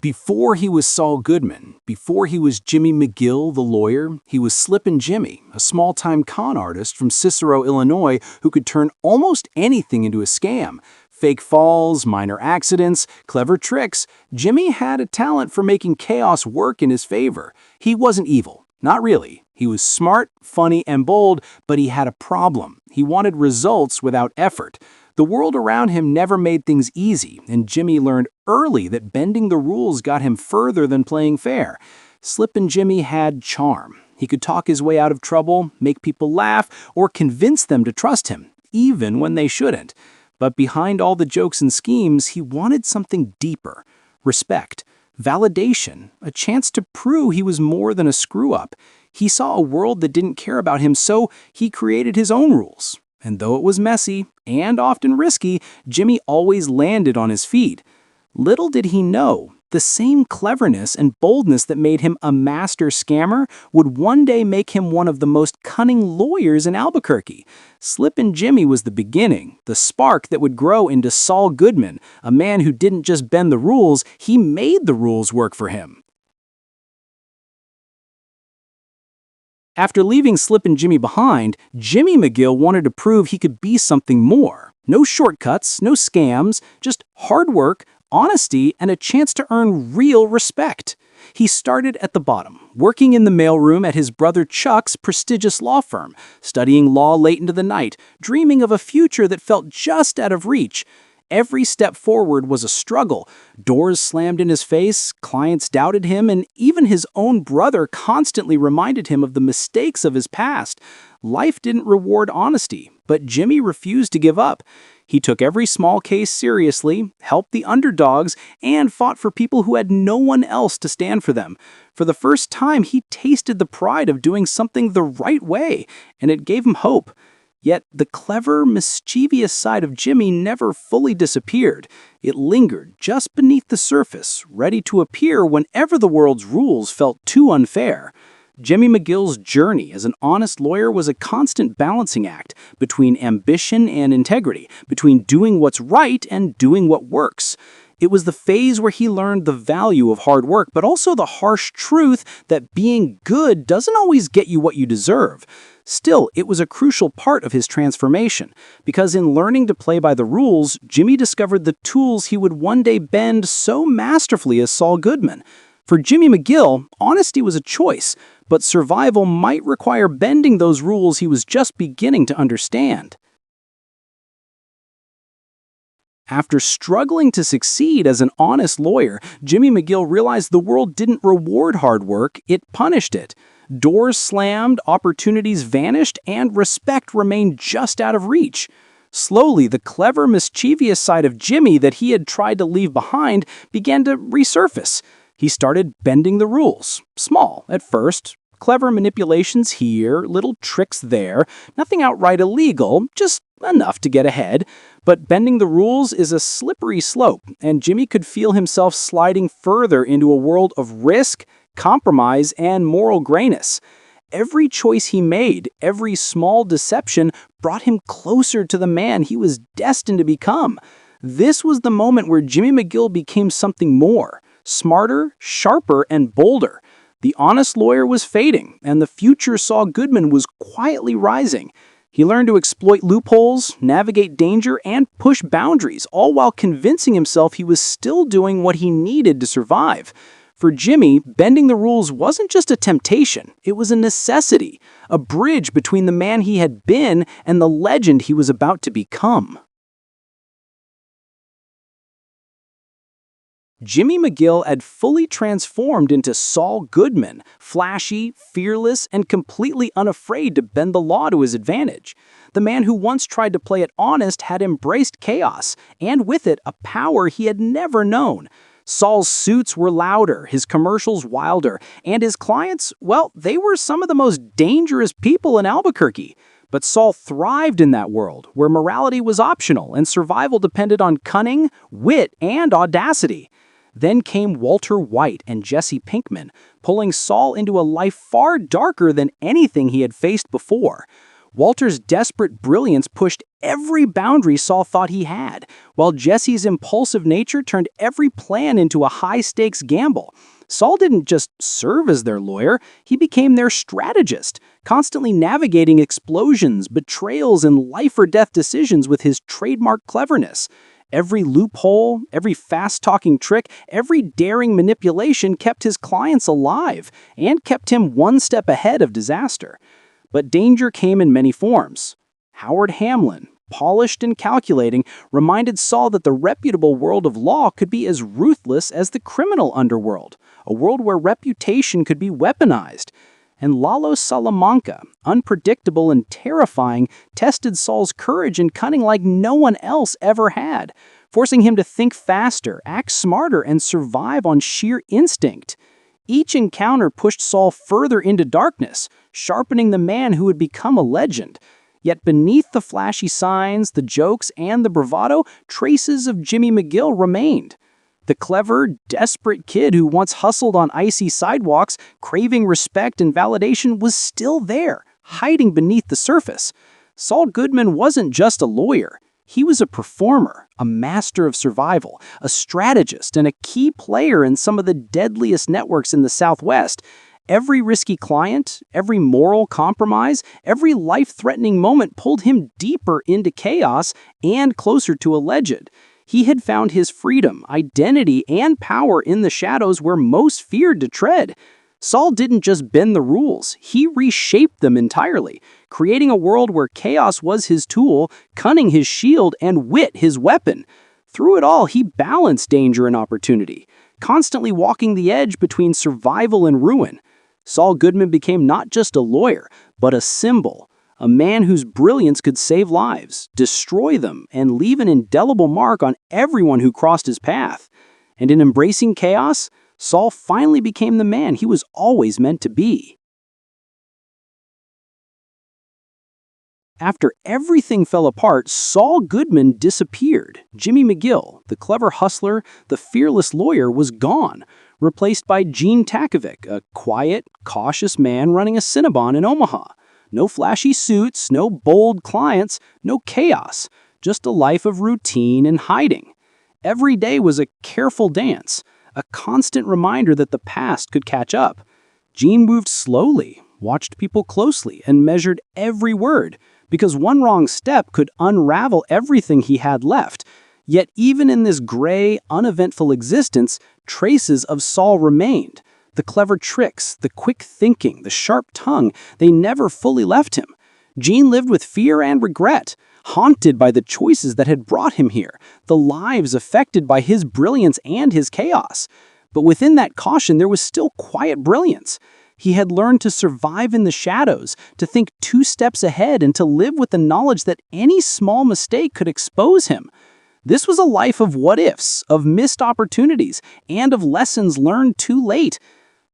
Before he was Saul Goodman, before he was Jimmy McGill, the lawyer, he was Slippin Jimmy, a small-time con artist from Cicero, Illinois, who could turn almost anything into a scam. Fake falls, minor accidents, clever tricks. Jimmy had a talent for making chaos work in his favor. He wasn't evil. Not really. He was smart, funny, and bold, but he had a problem. He wanted results without effort. The world around him never made things easy, and Jimmy learned early that bending the rules got him further than playing fair. Slippin Jimmy had charm. He could talk his way out of trouble, make people laugh, or convince them to trust him, even when they shouldn't. But behind all the jokes and schemes, he wanted something deeper: respect, validation, a chance to prove he was more than a screw-up. He saw a world that didn't care about him, so he created his own rules. And though it was messy and often risky, Jimmy always landed on his feet. Little did he know, the same cleverness and boldness that made him a master scammer would one day make him one of the most cunning lawyers in Albuquerque. Slippin Jimmy was the beginning, the spark that would grow into Saul Goodman, a man who didn't just bend the rules, he made the rules work for him. After leaving Slippin Jimmy behind, Jimmy McGill wanted to prove he could be something more. No shortcuts, no scams, just hard work, honesty, and a chance to earn real respect. He started at the bottom, working in the mailroom at his brother Chuck's prestigious law firm, studying law late into the night, dreaming of a future that felt just out of reach. Every step forward was a struggle. Doors slammed in his face, clients doubted him, and even his own brother constantly reminded him of the mistakes of his past. Life didn't reward honesty, but Jimmy refused to give up. He took every small case seriously, helped the underdogs, and fought for people who had no one else to stand for them. For the first time, he tasted the pride of doing something the right way, and it gave him hope. Yet the clever, mischievous side of Jimmy never fully disappeared. It lingered just beneath the surface, ready to appear whenever the world's rules felt too unfair. Jimmy McGill's journey as an honest lawyer was a constant balancing act between ambition and integrity, between doing what's right and doing what works. It was the phase where he learned the value of hard work, but also the harsh truth that being good doesn't always get you what you deserve. Still, it was a crucial part of his transformation, because in learning to play by the rules, Jimmy discovered the tools he would one day bend so masterfully as Saul Goodman. For Jimmy McGill, honesty was a choice, but survival might require bending those rules he was just beginning to understand. After struggling to succeed as an honest lawyer, Jimmy McGill realized the world didn't reward hard work, it punished it. Doors slammed, opportunities vanished, and respect remained just out of reach. Slowly, the clever, mischievous side of Jimmy that he had tried to leave behind began to resurface. He started bending the rules. Small at first. Clever manipulations here, little tricks there, nothing outright illegal, just enough to get ahead. But bending the rules is a slippery slope, and Jimmy could feel himself sliding further into a world of risk, compromise, and moral grayness. Every choice he made, every small deception, brought him closer to the man he was destined to become. This was the moment where Jimmy McGill became something more, smarter, sharper, and bolder. The honest lawyer was fading, and the future Saul Goodman was quietly rising. He learned to exploit loopholes, navigate danger, and push boundaries, all while convincing himself he was still doing what he needed to survive. For Jimmy, bending the rules wasn't just a temptation, it was a necessity, a bridge between the man he had been and the legend he was about to become. Jimmy McGill had fully transformed into Saul Goodman, flashy, fearless, and completely unafraid to bend the law to his advantage. The man who once tried to play it honest had embraced chaos, and with it, a power he had never known. Saul's suits were louder, his commercials wilder, and his clients, well, they were some of the most dangerous people in Albuquerque. But Saul thrived in that world, where morality was optional and survival depended on cunning, wit, and audacity. Then came Walter White and Jesse Pinkman, pulling Saul into a life far darker than anything he had faced before. Walter's desperate brilliance pushed every boundary Saul thought he had, while Jesse's impulsive nature turned every plan into a high-stakes gamble. Saul didn't just serve as their lawyer, he became their strategist, constantly navigating explosions, betrayals, and life-or-death decisions with his trademark cleverness. Every loophole, every fast-talking trick, every daring manipulation kept his clients alive and kept him one step ahead of disaster. But danger came in many forms. Howard Hamlin, polished and calculating, reminded Saul that the reputable world of law could be as ruthless as the criminal underworld, a world where reputation could be weaponized. And Lalo Salamanca, unpredictable and terrifying, tested Saul's courage and cunning like no one else ever had, forcing him to think faster, act smarter, and survive on sheer instinct. Each encounter pushed Saul further into darkness, sharpening the man who would become a legend. Yet beneath the flashy signs, the jokes, and the bravado, traces of Jimmy McGill remained. The clever, desperate kid who once hustled on icy sidewalks, craving respect and validation, was still there, hiding beneath the surface. Saul Goodman wasn't just a lawyer. He was a performer, a master of survival, a strategist, and a key player in some of the deadliest networks in the Southwest. Every risky client, every moral compromise, every life-threatening moment pulled him deeper into chaos and closer to a legend. He had found his freedom, identity, and power in the shadows where most feared to tread. Saul didn't just bend the rules, he reshaped them entirely, creating a world where chaos was his tool, cunning his shield, and wit his weapon. Through it all, he balanced danger and opportunity, constantly walking the edge between survival and ruin. Saul Goodman became not just a lawyer, but a symbol. A man whose brilliance could save lives, destroy them, and leave an indelible mark on everyone who crossed his path. And in embracing chaos, Saul finally became the man he was always meant to be. After everything fell apart, Saul Goodman disappeared. Jimmy McGill, the clever hustler, the fearless lawyer, was gone, replaced by Takavic, a quiet, cautious man running a Cinnabon in Omaha. No flashy suits, no bold clients, no chaos, just a life of routine and hiding. Every day was a careful dance, a constant reminder that the past could catch up. Gene moved slowly, watched people closely, and measured every word, because one wrong step could unravel everything he had left. Yet even in this gray, uneventful existence, traces of Saul remained. The clever tricks, the quick thinking, the sharp tongue, they never fully left him. Gene lived with fear and regret, haunted by the choices that had brought him here, the lives affected by his brilliance and his chaos. But within that caution, there was still quiet brilliance. He had learned to survive in the shadows, to think 2 steps ahead, and to live with the knowledge that any small mistake could expose him. This was a life of what-ifs, of missed opportunities, and of lessons learned too late.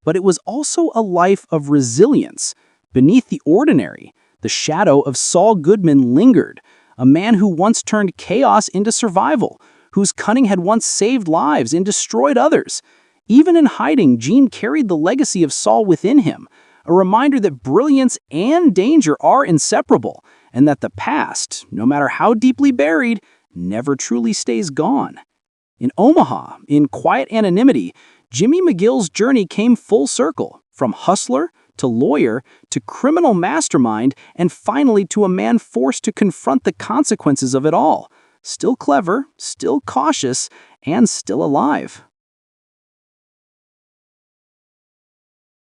But it was also a life of resilience. Beneath the ordinary, the shadow of Saul Goodman lingered, a man who once turned chaos into survival, whose cunning had once saved lives and destroyed others. Even in hiding, Gene carried the legacy of Saul within him, a reminder that brilliance and danger are inseparable, and that the past, no matter how deeply buried, never truly stays gone. In Omaha, in quiet anonymity, Jimmy McGill's journey came full circle, from hustler to lawyer to criminal mastermind, and finally to a man forced to confront the consequences of it all. Still clever, still cautious, and still alive.